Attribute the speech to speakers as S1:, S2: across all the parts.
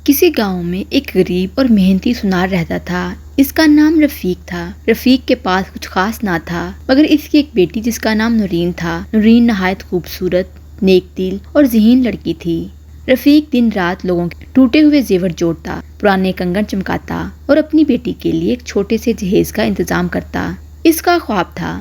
S1: کسی گاؤں میں ایک غریب اور محنتی سونار رہتا تھا۔ اس کا نام رفیق تھا۔ رفیق کے پاس کچھ خاص نہ تھا مگر اس کی ایک بیٹی جس کا نام نورین تھا۔ نورین نہایت خوبصورت، نیک دل اور ذہین لڑکی تھی۔ رفیق دن رات لوگوں کے ٹوٹے ہوئے زیور جوڑتا، پرانے کنگن چمکاتا اور اپنی بیٹی کے لیے ایک چھوٹے سے جہیز کا انتظام کرتا۔ اس کا خواب تھا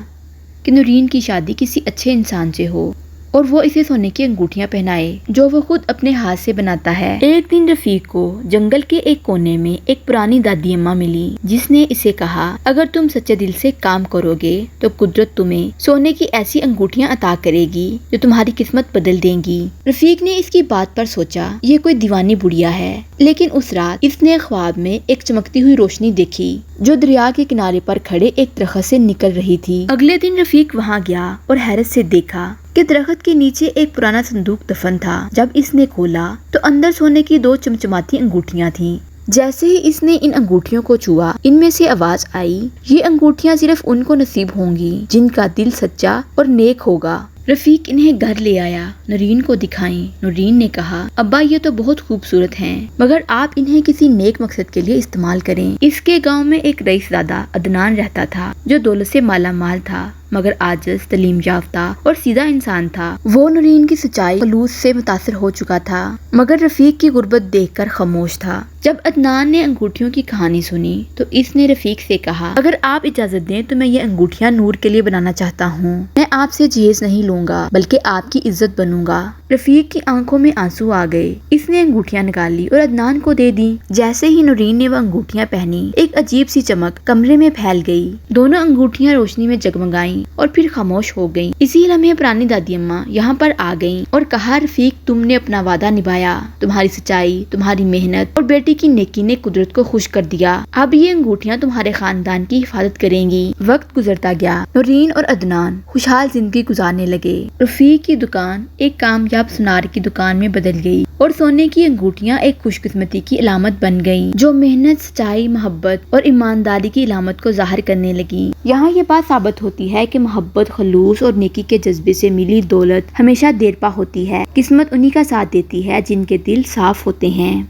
S1: کہ نورین کی شادی کسی اچھے انسان سے ہو اور وہ اسے سونے کی انگوٹھیاں پہنائے جو وہ خود اپنے ہاتھ سے بناتا ہے۔ ایک دن رفیق کو جنگل کے ایک کونے میں ایک پرانی دادی اماں ملی جس نے اسے کہا، اگر تم سچے دل سے کام کرو گے تو قدرت تمہیں سونے کی ایسی انگوٹھیاں عطا کرے گی جو تمہاری قسمت بدل دیں گی۔ رفیق نے اس کی بات پر سوچا یہ کوئی دیوانی بڑھیا ہے، لیکن اس رات اس نے خواب میں ایک چمکتی ہوئی روشنی دیکھی جو دریا کے کنارے پر کھڑے ایک درخت سے نکل رہی تھی۔ اگلے دن رفیق وہاں گیا اور حیرت سے دیکھا کہ درخت کے نیچے ایک پرانا صندوق دفن تھا۔ جب اس نے کھولا تو اندر سونے کی 2 چمچماتی انگوٹھیاں تھیں۔ جیسے ہی اس نے ان انگوٹھیوں کو چھوا، ان میں سے آواز آئی، یہ انگوٹھیاں صرف ان کو نصیب ہوں گی جن کا دل سچا اور نیک ہوگا۔ رفیق انہیں گھر لے آیا، نورین کو دکھائیں۔ نورین نے کہا، ابا یہ تو بہت خوبصورت ہیں مگر آپ انہیں کسی نیک مقصد کے لیے استعمال کریں۔ اس کے گاؤں میں ایک رئیس زادہ عدنان رہتا تھا جو دولت سے مالا مال تھا مگر عاجز، تعلیم یافتہ اور سیدھا انسان تھا۔ وہ نورین کی سچائی خلوص سے متاثر ہو چکا تھا مگر رفیق کی غربت دیکھ کر خاموش تھا۔ جب عدنان نے انگوٹھیوں کی کہانی سنی تو اس نے رفیق سے کہا، اگر آپ اجازت دیں تو میں یہ انگوٹھیاں نور کے لیے بنانا چاہتا ہوں۔ میں آپ سے جہیز نہیں لوں گا بلکہ آپ کی عزت بنوں گا۔ رفیق کی آنکھوں میں آنسو آ گئے۔ اس نے انگوٹھیاں نکالی اور عدنان کو دے دی۔ جیسے ہی نورین نے وہ انگوٹھیاں پہنی، ایک عجیب سی چمک کمرے میں پھیل گئی۔ دونوں انگوٹھیاں روشنی میں جگمگائیں اور پھر خاموش ہو گئیں۔ اسی لمحے پرانی دادی اماں یہاں پر آ گئیں اور کہا، رفیق تم نے اپنا وعدہ نبھایا، تمہاری سچائی، تمہاری محنت اور بیٹی کی نیکی نے قدرت کو خوش کر دیا۔ اب یہ انگوٹھیاں تمہارے خاندان کی حفاظت کریں گی۔ وقت گزرتا گیا، نورین اور عدنان خوشحال زندگی گزارنے لگے۔ رفیق کی دکان ایک کامیاب سونار کی دکان میں بدل گئی اور سونے کی انگوٹھیاں ایک خوش قسمتی کی علامت بن گئیں جو محنت، سچائی، محبت اور ایمانداری کی علامت کو ظاہر کرنے لگی۔ یہاں یہ بات ثابت ہوتی ہے کہ محبت، خلوص اور نیکی کے جذبے سے ملی دولت ہمیشہ دیر پا ہوتی ہے۔ قسمت انہی کا ساتھ دیتی ہے جن کے دل صاف ہوتے ہیں۔